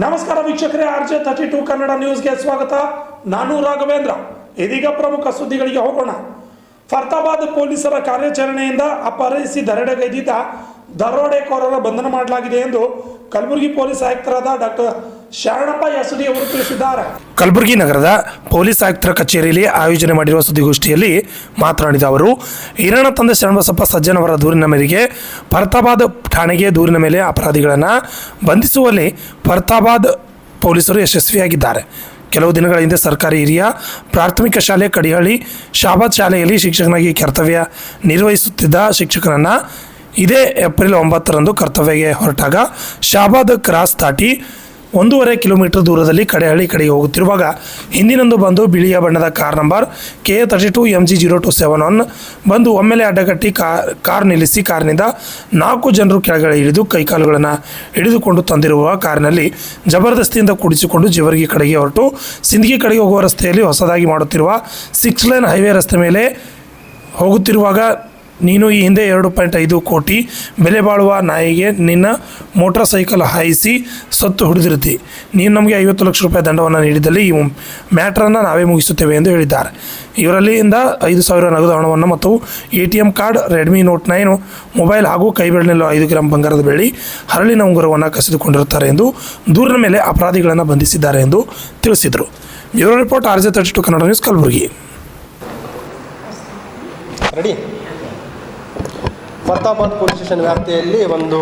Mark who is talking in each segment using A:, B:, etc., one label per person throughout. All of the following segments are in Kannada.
A: ನಮಸ್ಕಾರ ವೀಕ್ಷಕರೇ, RJ32 ಕನ್ನಡ ನ್ಯೂಸ್ಗೆ ಸ್ವಾಗತ. ನಾನು ರಾಘವೇಂದ್ರ. ಇದೀಗ ಪ್ರಮುಖ ಸುದ್ದಿಗಳಿಗೆ ಹೋಗೋಣ. ಫರ್ತಾಬಾದ್ ಪೊಲೀಸರ ಕಾರ್ಯಾಚರಣೆಯಿಂದ ಅಪಹರಿಸಿ ದರೋಡೆಗೈದಿದ್ದ ದರೋಡೆಕೋರರ ಬಂಧನ ಮಾಡಲಾಗಿದೆ ಎಂದು ಕಲಬುರಗಿ ಪೊಲೀಸ್ ಆಯುಕ್ತರಾದ ಡಾಕ್ಟರ್ ಶರಣಪ್ಪ ಎಸ್ಡಿ ಅವರು ತಿಳಿಸಿದ್ದಾರೆ.
B: ಕಲಬುರಗಿ ನಗರದ ಪೊಲೀಸ್ ಆಯುಕ್ತರ ಕಚೇರಿಯಲ್ಲಿ ಆಯೋಜನೆ ಮಾಡಿರುವ ಸುದ್ದಿಗೋಷ್ಠಿಯಲ್ಲಿ ಮಾತನಾಡಿದ ಅವರು, ಹಿರಣ ತಂದೆ ಶರಣಬಸಪ್ಪ ಸಜ್ಜನ್ ಅವರ ದೂರಿನ ಮೇರೆಗೆ ಫರ್ತಾಬಾದ್ ಠಾಣೆಗೆ ದೂರಿನ ಮೇಲೆ ಅಪರಾಧಿಗಳನ್ನು ಬಂಧಿಸುವಲ್ಲಿ ಫರ್ತಾಬಾದ್ ಪೊಲೀಸರು ಯಶಸ್ವಿಯಾಗಿದ್ದಾರೆ. ಕೆಲವು ದಿನಗಳ ಹಿಂದೆ ಸರ್ಕಾರಿ ಹಿರಿಯ ಪ್ರಾಥಮಿಕ ಶಾಲೆ ಕಡಿಹಳ್ಳಿ ಶಾಬಾದ್ ಶಾಲೆಯಲ್ಲಿ ಶಿಕ್ಷಕನಾಗಿ ಕರ್ತವ್ಯ ನಿರ್ವಹಿಸುತ್ತಿದ್ದ ಶಿಕ್ಷಕನನ್ನು ಇದೇ ಏಪ್ರಿಲ್ 9ರಂದು ಕರ್ತವ್ಯಕ್ಕೆ ಹೊರಟಾಗ ಶಾಬಾದ್ ಕ್ರಾಸ್ ದಾಟಿ 1.5 ಕಿಲೋಮೀಟರ್ ದೂರದಲ್ಲಿ ಕಡೆಹಳ್ಳಿ ಕಡೆಗೆ ಹೋಗುತ್ತಿರುವಾಗ ಹಿಂದಿನಂದು ಬಂದು ಬಿಳಿಯ ಬಣ್ಣದ ಕಾರ್ ನಂಬರ್ KA32 MG0271 ಬಂದು ಒಮ್ಮೆಲೆ ಅಡ್ಡಗಟ್ಟಿ ಕಾರ್ ನಿಲ್ಲಿಸಿ ಕಾರಿನಿಂದ 4 ಜನರು ಕೆಳಗಡೆ ಇಳಿದು ಕೈಕಾಲುಗಳನ್ನು ಹಿಡಿದುಕೊಂಡು ತಂದಿರುವ ಕಾರಿನಲ್ಲಿ ಜಬರ್ದಸ್ತಿಯಿಂದ ಕುಡಿಸಿಕೊಂಡು ಜೇವರ್ಗಿ ಕಡೆಗೆ ಹೊರಟು ಸಿಂದಗಿ ಕಡೆಗೆ ಹೋಗುವ ರಸ್ತೆಯಲ್ಲಿ ಹೊಸದಾಗಿ ಮಾಡುತ್ತಿರುವ 6 ಲೇನ್ ಹೈವೇ ರಸ್ತೆ ಮೇಲೆ ಹೋಗುತ್ತಿರುವಾಗ ನೀನು ಈ ಹಿಂದೆ 2.5 ಕೋಟಿ ಬೆಲೆ ಬಾಳುವ ನಾಯಿಗೆ ನಿನ್ನ ಮೋಟಾರ್ ಸೈಕಲ್ ಹಾಯಿಸಿ ಸತ್ತು ಹಿಡಿದಿರುತ್ತಿ. ನೀನು ನಮಗೆ 50 ಲಕ್ಷ ರೂಪಾಯಿ ದಂಡವನ್ನು ನೀಡಿದಲ್ಲಿ ಈ ಮ್ಯಾಟ್ರನ್ನು ನಾವೇ ಮುಗಿಸುತ್ತೇವೆ ಎಂದು ಹೇಳಿದ್ದಾರೆ. ಇವರಲ್ಲಿಂದ 5,000 ನಗದು ಹಣವನ್ನು ಮತ್ತು ATM card, Redmi note 9 mobile ಹಾಗೂ ಕೈಬೆರಳಿನಲ್ಲಿ 5 ಗ್ರಾಂ ಬಂಗಾರದ ಬೆಳ್ಳಿ, ಹರಳಿನ ಉಂಗುರವನ್ನು ಕಸಿದುಕೊಂಡಿರುತ್ತಾರೆ ಎಂದು ದೂರಿನ ಮೇಲೆ ಅಪರಾಧಿಗಳನ್ನು ಬಂಧಿಸಿದ್ದಾರೆ ಎಂದು ತಿಳಿಸಿದರು. Bureau report, RJ32 Kannada news, Kalaburagi.
C: Ready. Farhatabad police station ವ್ಯಾಪ್ತಿಯಲ್ಲಿ ಒಂದು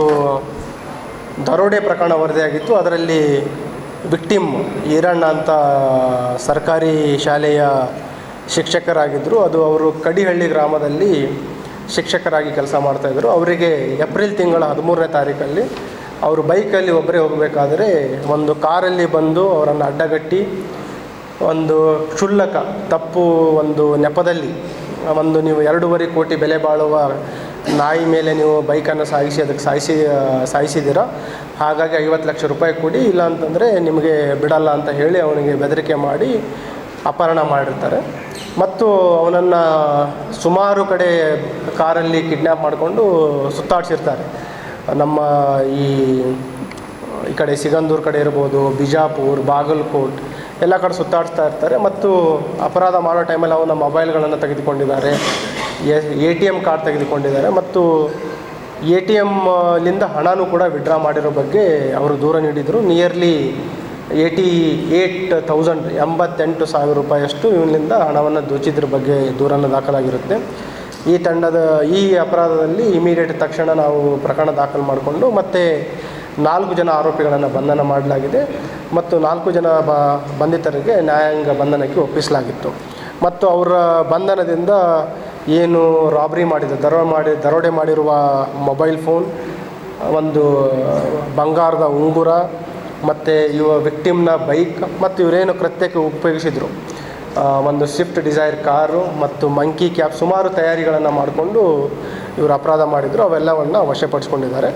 C: ದರೋಡೆ ಪ್ರಕರಣ ವರದಿಯಾಗಿತ್ತು. ಅದರಲ್ಲಿ ವಿಕ್ಟಿಮ್ ಈರಣ್ಣ ಅಂತ ಸರ್ಕಾರಿ ಶಾಲೆಯ ಶಿಕ್ಷಕರಾಗಿದ್ದರು. ಅವರು ಕಡಿಹಳ್ಳಿ ಗ್ರಾಮದಲ್ಲಿ ಶಿಕ್ಷಕರಾಗಿ ಕೆಲಸ ಮಾಡ್ತಾಯಿದ್ರು. ಅವರಿಗೆ ಏಪ್ರಿಲ್ ತಿಂಗಳ 13ನೇ ತಾರೀಕಲ್ಲಿ ಅವರು ಬೈಕಲ್ಲಿ ಒಬ್ಬರೇ ಹೋಗಬೇಕಾದ್ರೆ ಒಂದು ಕಾರಲ್ಲಿ ಬಂದು ಅವರನ್ನು ಅಡ್ಡಗಟ್ಟಿ ಒಂದು ಕ್ಷುಲ್ಲಕ ತಪ್ಪು ಒಂದು ನೆಪದಲ್ಲಿ ನೀವು 2.5 ಕೋಟಿ ಬೆಲೆ ಬಾಳುವ ನಾಯಿ ಮೇಲೆ ನೀವು ಬೈಕನ್ನು ಅದಕ್ಕೆ ಸಾಯಿಸಿದ್ದೀರ, ಹಾಗಾಗಿ 50 ಲಕ್ಷ ರೂಪಾಯಿ ಕೊಡಿ, ಇಲ್ಲ ಅಂತಂದರೆ ನಿಮಗೆ ಬಿಡಲ್ಲ ಅಂತ ಹೇಳಿ ಅವನಿಗೆ ಬೆದರಿಕೆ ಮಾಡಿ ಅಪಹರಣ ಮಾಡಿರ್ತಾರೆ. ಮತ್ತು ಅವನನ್ನು ಸುಮಾರು ಕಡೆ ಕಾರಲ್ಲಿ ಕಿಡ್ನ್ಯಾಪ್ ಮಾಡಿಕೊಂಡು ಸುತ್ತಾಡಿಸಿರ್ತಾರೆ. ನಮ್ಮ ಈ ಕಡೆ ಸಿಗಂದೂರು ಕಡೆ ಇರ್ಬೋದು, ಬಿಜಾಪುರ್, ಬಾಗಲಕೋಟ್ ಎಲ್ಲ ಕಡೆ ಸುತ್ತಾಡಿಸ್ತಾ ಇರ್ತಾರೆ. ಮತ್ತು ಅಪರಾಧ ಮಾಡೋ ಟೈಮಲ್ಲಿ ಅವನ ಮೊಬೈಲ್ಗಳನ್ನು ತೆಗೆದುಕೊಂಡಿದ್ದಾರೆ, ATM ಕಾರ್ಡ್ ತೆಗೆದುಕೊಂಡಿದ್ದಾರೆ ಮತ್ತು ATMಲಿಂದ ಹಣನೂ ಕೂಡ ವಿಡ್ರಾ ಮಾಡಿರೋ ಬಗ್ಗೆ ಅವರು ದೂರ ನೀಡಿದರು. ನಿಯರ್ಲಿ 88,000 ರೂಪಾಯಿಯಷ್ಟು ಇವನಿಂದ ಹಣವನ್ನು ದೋಚಿದ್ರ ಬಗ್ಗೆ ದೂರನ್ನು ದಾಖಲಾಗಿರುತ್ತೆ. ಈ ಅಪರಾಧದಲ್ಲಿ ಇಮಿಡಿಯೇಟ್ ತಕ್ಷಣ ನಾವು ಪ್ರಕರಣ ದಾಖಲು ಮಾಡಿಕೊಂಡು ಮತ್ತೆ 4 ಜನ ಆರೋಪಿಗಳನ್ನು ಬಂಧನ ಮಾಡಲಾಗಿದೆ ಮತ್ತು 4 ಜನ ಬಂಧಿತರಿಗೆ ನ್ಯಾಯಾಂಗ ಬಂಧನಕ್ಕೆ ಒಪ್ಪಿಸಲಾಗಿತ್ತು. ಮತ್ತು ಅವರ ಬಂಧನದಿಂದ ಏನು ರಾಬ್ರಿ ದರೋಡೆ ಮಾಡಿರುವ ಮೊಬೈಲ್ ಫೋನ್, ಒಂದು ಬಂಗಾರದ ಉಂಗುರ ಮತ್ತು ವಿಕ್ಟಿಮ್ನ ಬೈಕ್ ಮತ್ತು ಇವರೇನು ಕೃತ್ಯಕ್ಕೆ ಉಪಯೋಗಿಸಿದರು ಒಂದು ಸ್ವಿಫ್ಟ್ ಡಿಸೈರ್ ಕಾರು ಮತ್ತು ಮಂಕಿ ಕ್ಯಾಪ್, ಸುಮಾರು ತಯಾರಿಗಳನ್ನು ಮಾಡಿಕೊಂಡು ಇವರು ಅಪರಾಧ ಮಾಡಿದರು. ಅವೆಲ್ಲವನ್ನು ವಶಪಡಿಸ್ಕೊಂಡಿದ್ದಾರೆ.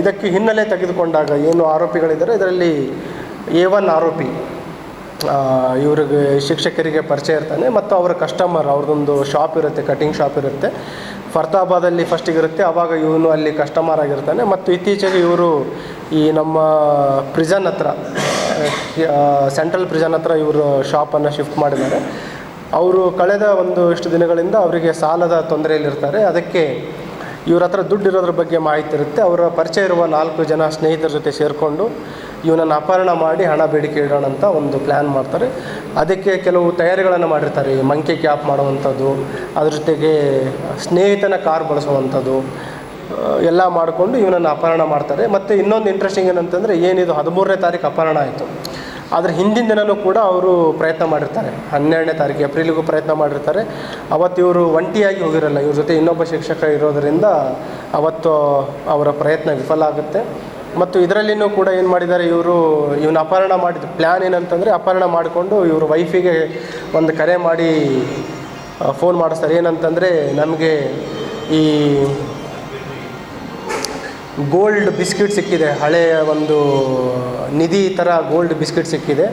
C: ಇದಕ್ಕೆ ಹಿನ್ನೆಲೆ ತೆಗೆದುಕೊಂಡಾಗ ಏನು ಆರೋಪಿಗಳಿದ್ದಾರೆ, ಇದರಲ್ಲಿ A1 ಆರೋಪಿ ಇವ್ರಿಗೆ ಶಿಕ್ಷಕರಿಗೆ ಪರಿಚಯ ಇರ್ತಾನೆ ಮತ್ತು ಅವರ ಕಸ್ಟಮರ್, ಅವ್ರದ್ದೊಂದು ಶಾಪ್ ಇರುತ್ತೆ, ಕಟಿಂಗ್ ಶಾಪ್ ಇರುತ್ತೆ, ಫರ್ತಾಬಾದಲ್ಲಿ ಫಸ್ಟಿಗಿರುತ್ತೆ. ಆವಾಗ ಇವನು ಅಲ್ಲಿ ಕಸ್ಟಮರ್ ಆಗಿರ್ತಾನೆ. ಮತ್ತು ಇತ್ತೀಚೆಗೆ ಇವರು ಈ ನಮ್ಮ ಪ್ರಿಸನ್ ಹತ್ರ, ಸೆಂಟ್ರಲ್ ಪ್ರಿಸನ್ ಹತ್ರ ಇವರು ಶಾಪನ್ನು ಶಿಫ್ಟ್ ಮಾಡಿದ್ದಾರೆ. ಅವರು ಕಳೆದ ಇಷ್ಟು ದಿನಗಳಿಂದ ಅವರಿಗೆ ಸಾಲದ ತೊಂದರೆಯಲ್ಲಿರ್ತಾರೆ. ಅದಕ್ಕೆ ಇವ್ರ ಹತ್ರ ದುಡ್ಡು ಇರೋದ್ರ ಬಗ್ಗೆ ಮಾಹಿತಿ ಇರುತ್ತೆ. ಅವರ ಪರಿಚಯ ಇರುವ 4 ಜನ ಸ್ನೇಹಿತರ ಜೊತೆ ಸೇರಿಕೊಂಡು ಇವನನ್ನು ಅಪಹರಣ ಮಾಡಿ ಹಣ ಬೇಡಿಕೆ ಇಡೋಣ ಅಂತ ಒಂದು ಪ್ಲ್ಯಾನ್ ಮಾಡ್ತಾರೆ. ಅದಕ್ಕೆ ಕೆಲವು ತಯಾರಿಗಳನ್ನು ಮಾಡಿರ್ತಾರೆ, ಮಂಕಿ ಕ್ಯಾಪ್ ಮಾಡುವಂಥದ್ದು, ಅದ್ರ ಜೊತೆಗೆ ಸ್ನೇಹಿತನ ಕಾರ್ ಬಳಸುವಂಥದ್ದು ಎಲ್ಲ ಮಾಡಿಕೊಂಡು ಇವನನ್ನು ಅಪಹರಣ ಮಾಡ್ತಾರೆ. ಮತ್ತು ಇನ್ನೊಂದು ಇಂಟ್ರೆಸ್ಟಿಂಗ್ ಏನಂತಂದರೆ, ಏನಿದು 13ನೇ ತಾರೀಕು ಅಪಹರಣ ಆಯಿತು, ಆದರೆ ಹಿಂದಿನ ದಿನವೂ ಕೂಡ ಅವರು ಪ್ರಯತ್ನ ಮಾಡಿರ್ತಾರೆ. 12ನೇ ತಾರೀಕು ಏಪ್ರಿಲಿಗೂ ಪ್ರಯತ್ನ ಮಾಡಿರ್ತಾರೆ. ಅವತ್ತು ಇವರು ಒಂಟಿಯಾಗಿ ಹೋಗಿರಲ್ಲ, ಇವ್ರ ಜೊತೆ ಇನ್ನೊಬ್ಬ ಶಿಕ್ಷಕ ಇರೋದರಿಂದ ಅವತ್ತು ಅವರ ಪ್ರಯತ್ನ ವಿಫಲ ಆಗುತ್ತೆ. ಮತ್ತು ಇದರಲ್ಲಿನೂ ಕೂಡ ಏನು ಮಾಡಿದ್ದಾರೆ, ಇವನ ಅಪಹರಣ ಮಾಡಿದ ಪ್ಲ್ಯಾನ್ ಏನಂತಂದರೆ, ಅಪಹರಣ ಮಾಡಿಕೊಂಡು ಇವರು ವೈಫಿಗೆ ಒಂದು ಕರೆ ಮಾಡಿ ಫೋನ್ ಮಾಡಿಸ್ತಾರೆ. ಏನಂತಂದರೆ, ನಮಗೆ ಈ ಗೋಲ್ಡ್ ಬಿಸ್ಕಿಟ್ ಸಿಕ್ಕಿದೆ, ಹಳೆಯ ಒಂದು ನಿಧಿ ಥರ ಗೋಲ್ಡ್ ಬಿಸ್ಕಿಟ್ ಸಿಕ್ಕಿದೆ,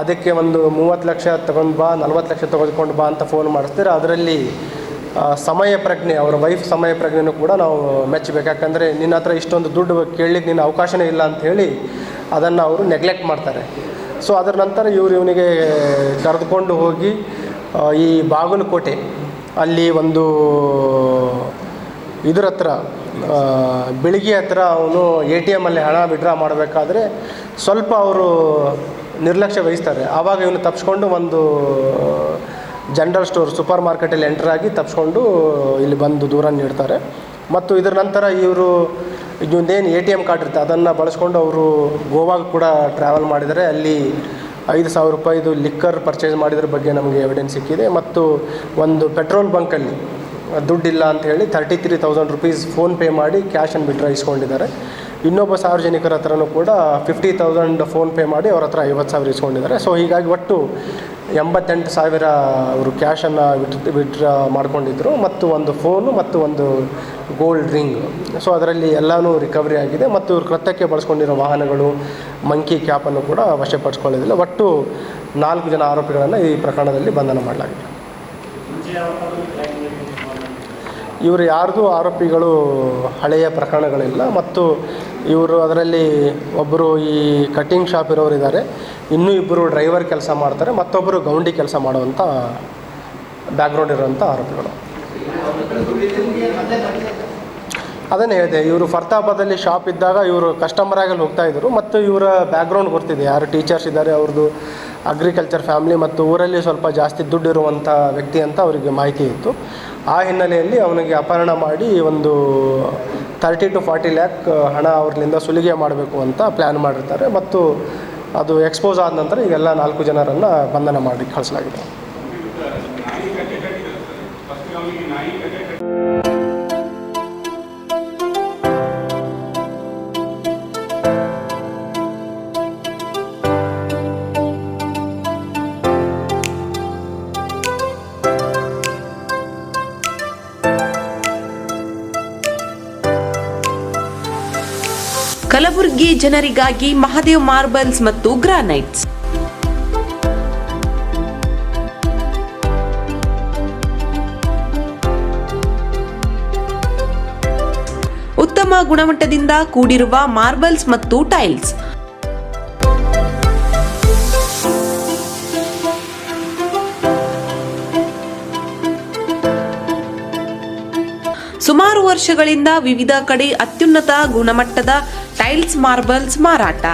C: ಅದಕ್ಕೆ ಒಂದು 30 ಲಕ್ಷ ತೊಗೊಂಡು ಬಾ, 40 ಲಕ್ಷ ತೆಗೆದುಕೊಂಡು ಬಾ ಅಂತ ಫೋನ್ ಮಾಡಿಸ್ತಾರೆ. ಅದರಲ್ಲಿ ಸಮಯ ಪ್ರಜ್ಞೆ, ಅವರ ವೈಫ್ ಸಮಯ ಪ್ರಜ್ಞೆನೂ ಕೂಡ ನಾವು ಮೆಚ್ಚಬೇಕು. ಯಾಕಂದರೆ ನಿನ್ನ ಹತ್ರ ಇಷ್ಟೊಂದು ದುಡ್ಡು ಕೇಳಲಿಕ್ಕೆ ನಿನ್ನ ಅವಕಾಶನೇ ಇಲ್ಲ ಅಂಥೇಳಿ ಅದನ್ನು ಅವರು ನೆಗ್ಲೆಕ್ಟ್ ಮಾಡ್ತಾರೆ. ಸೊ ಅದರ ನಂತರ ಇವನಿಗೆ ಕರೆದುಕೊಂಡು ಹೋಗಿ ಈ ಬಾಗಲಕೋಟೆ ಅಲ್ಲಿ ಒಂದು ಇದರ ಹತ್ರ ಬೆಳಗ್ಗೆ ಹತ್ರ ಅವನು ATM ಅಲ್ಲಿ ಹಣ ವಿಡ್ರಾ ಮಾಡಬೇಕಾದ್ರೆ ಸ್ವಲ್ಪ ಅವರು ನಿರ್ಲಕ್ಷ್ಯ ವಹಿಸ್ತಾರೆ. ಆವಾಗ ಇವನು ತಪ್ಪಿಸ್ಕೊಂಡು ಒಂದು ಜನರಲ್ ಸ್ಟೋರ್ ಸೂಪರ್ ಮಾರ್ಕೆಟಲ್ಲಿ ಎಂಟ್ರಾಗಿ ತಪ್ಪಿಸ್ಕೊಂಡು ಇಲ್ಲಿ ಬಂದು ದೂರ ನೀಡ್ತಾರೆ. ಮತ್ತು ಇದರ ನಂತರ ಇವರು ಇದೊಂದೇನು ATM ಕಾರ್ಡ್ ಇರುತ್ತೆ ಅದನ್ನು ಬಳಸ್ಕೊಂಡು ಅವರು ಗೋವಾಗೆ ಕೂಡ ಟ್ರಾವೆಲ್ ಮಾಡಿದರೆ ಅಲ್ಲಿ 5,000 ರೂಪಾಯಿದು ಲಿಕ್ಕರ್ ಪರ್ಚೇಸ್ ಮಾಡಿದ್ರ ಬಗ್ಗೆ ನಮಗೆ ಎವಿಡೆನ್ಸ್ ಸಿಕ್ಕಿದೆ. ಮತ್ತು ಒಂದು ಪೆಟ್ರೋಲ್ ಬಂಕಲ್ಲಿ ದುಡ್ಡಿಲ್ಲ ಅಂತ ಹೇಳಿ 33,000 ರುಪೀಸ್ ಫೋನ್ಪೇ ಮಾಡಿ ಕ್ಯಾಶನ್ನು ವಿಡ್ರಾ ಇಸ್ಕೊಂಡಿದ್ದಾರೆ. ಇನ್ನೊಬ್ಬ ಸಾರ್ವಜನಿಕರ ಹತ್ರನೂ ಕೂಡ 50,000 ಫೋನ್ಪೇ ಮಾಡಿ ಅವ್ರ ಹತ್ರ 50,000 ಇಸ್ಕೊಂಡಿದ್ದಾರೆ. ಸೊ ಹೀಗಾಗಿ ಒಟ್ಟು 88,000 ಅವರು ಕ್ಯಾಶನ್ನು ವಿಡ್ರಾ ಮಾಡ್ಕೊಂಡಿದ್ದರು. ಮತ್ತು ಒಂದು ಫೋನು ಮತ್ತು ಒಂದು ಗೋಲ್ಡ್ ರಿಂಗ್. ಸೊ ಅದರಲ್ಲಿ ಎಲ್ಲನೂ ರಿಕವರಿ ಆಗಿದೆ. ಮತ್ತು ಇವರು ಕೃತ್ಯಕ್ಕೆ ಬಳಸ್ಕೊಂಡಿರೋ ವಾಹನಗಳು, ಮಂಕಿ ಕ್ಯಾಪನ್ನು ಕೂಡ ವಶಪಡಿಸ್ಕೊಳ್ಳೋದಿಲ್ಲ. ಒಟ್ಟು 4 ಜನ ಆರೋಪಿಗಳನ್ನು ಈ ಪ್ರಕರಣದಲ್ಲಿ ಬಂಧನ ಮಾಡಲಾಗಿದೆ. ಇವರು ಯಾರ್ದು ಆರೋಪಿಗಳು ಹಳೆಯ ಪ್ರಕರಣಗಳಿಲ್ಲ. ಮತ್ತು ಇವರು ಅದರಲ್ಲಿ ಒಬ್ಬರು ಈ ಕಟ್ಟಿಂಗ್ ಶಾಪ್ ಇರೋರು ಇದ್ದಾರೆ, ಇನ್ನೂ ಇಬ್ಬರು ಡ್ರೈವರ್ ಕೆಲಸ ಮಾಡ್ತಾರೆ, ಮತ್ತೊಬ್ಬರು ಗೌಂಡಿ ಕೆಲಸ ಮಾಡುವಂಥ ಬ್ಯಾಕ್ಗ್ರೌಂಡ್ ಇರುವಂಥ ಆರೋಪಿಗಳು. ಅದನ್ನೇ ಹೇಳಿದೆ, ಇವರು ಫರ್ತಾಬಾದಲ್ಲಿ ಶಾಪ್ ಇದ್ದಾಗ ಇವರು ಕಸ್ಟಮರ್ ಆಗಿ ಹೋಗ್ತಾಯಿದ್ರು. ಮತ್ತು ಇವರ ಬ್ಯಾಕ್ಗ್ರೌಂಡ್ ಗೊತ್ತಿದೆ, ಯಾರು ಟೀಚರ್ಸ್ ಇದ್ದಾರೆ, ಅವ್ರದ್ದು ಅಗ್ರಿಕಲ್ಚರ್ ಫ್ಯಾಮಿಲಿ ಮತ್ತು ಊರಲ್ಲಿ ಸ್ವಲ್ಪ ಜಾಸ್ತಿ ದುಡ್ಡು ಇರುವಂಥ ವ್ಯಕ್ತಿ ಅಂತ ಅವರಿಗೆ ಮಾಹಿತಿ ಇತ್ತು. ಆ ಹಿನ್ನೆಲೆಯಲ್ಲಿ ಅವನಿಗೆ ಅಪಹರಣ ಮಾಡಿ ಒಂದು 30 to 40 ಲ್ಯಾಕ್ ಹಣ ಅವ್ರಲ್ಲಿಂದ ಸುಲಿಗೆ ಮಾಡಬೇಕು ಅಂತ ಪ್ಲ್ಯಾನ್ ಮಾಡಿರ್ತಾರೆ. ಮತ್ತು ಅದು ಎಕ್ಸ್ಪೋಸ್ ಆದ ನಂತರ ಈಗೆಲ್ಲ 4 ಜನರನ್ನು ಬಂಧನ ಮಾಡಿ ಕಳಿಸಲಾಗಿದೆ.
D: ಕಲಬುರಗಿ ಜನರಿಗಾಗಿ ಮಹಾದೇವ್ ಮಾರ್ಬಲ್ಸ್ ಮತ್ತು ಗ್ರಾನೈಟ್ಸ್. ಉತ್ತಮ ಗುಣಮಟ್ಟದಿಂದ ಕೂಡಿರುವ ಮಾರ್ಬಲ್ಸ್ ಮತ್ತು ಟೈಲ್ಸ್. ಸುಮಾರು ವರ್ಷಗಳಿಂದ ವಿವಿಧ ಕಡೆ ಅತ್ಯುನ್ನತ ಗುಣಮಟ್ಟದ ಟೈಲ್ಸ್, ಮಾರ್ಬಲ್ಸ್ ಮಾರಾಟ.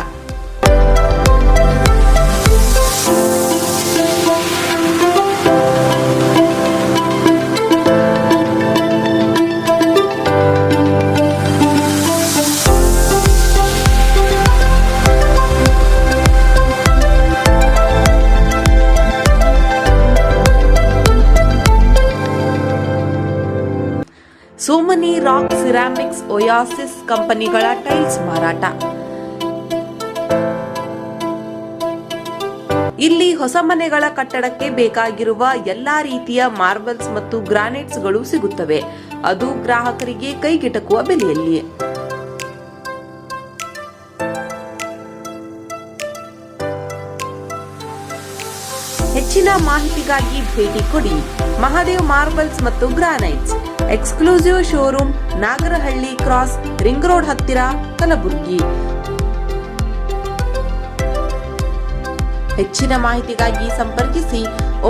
D: ಸೋಮನಿ ರಾಕ್, ಸಿರಾಮಿಕ್ಸ್, ಒಯಾಸಿಸ್ ಕಂಪನಿಗಳ ಟೈಲ್ಸ್ ಮಾರಾಟ. ಇಲ್ಲಿ ಹೊಸ ಮನೆಗಳ ಕಟ್ಟಡಕ್ಕೆ ಬೇಕಾಗಿರುವ ಎಲ್ಲಾ ರೀತಿಯ ಮಾರ್ಬಲ್ಸ್ ಮತ್ತು ಗ್ರಾನೈಟ್ಸ್ಗಳು ಸಿಗುತ್ತವೆ, ಅದು ಗ್ರಾಹಕರಿಗೆ ಕೈಗೆಟಕುವ ಬೆಲೆಯಲ್ಲಿ. ಹೆಚ್ಚಿನ ಮಾಹಿತಿಗಾಗಿ ಭೇಟಿ ಕೊಡಿ ಮಹಾದೇವ್ ಮಾರ್ಬಲ್ಸ್ ಮತ್ತು granites. Exclusive showroom, Nagarahalli cross, ring road ಹತ್ತಿರ, ಕಲಬುರಗಿ. ಹೆಚ್ಚಿನ ಮಾಹಿತಿಗಾಗಿ ಸಂಪರ್ಕಿಸಿ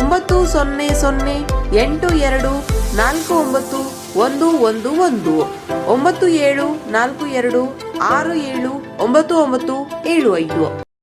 D: 90082491111 9742679975.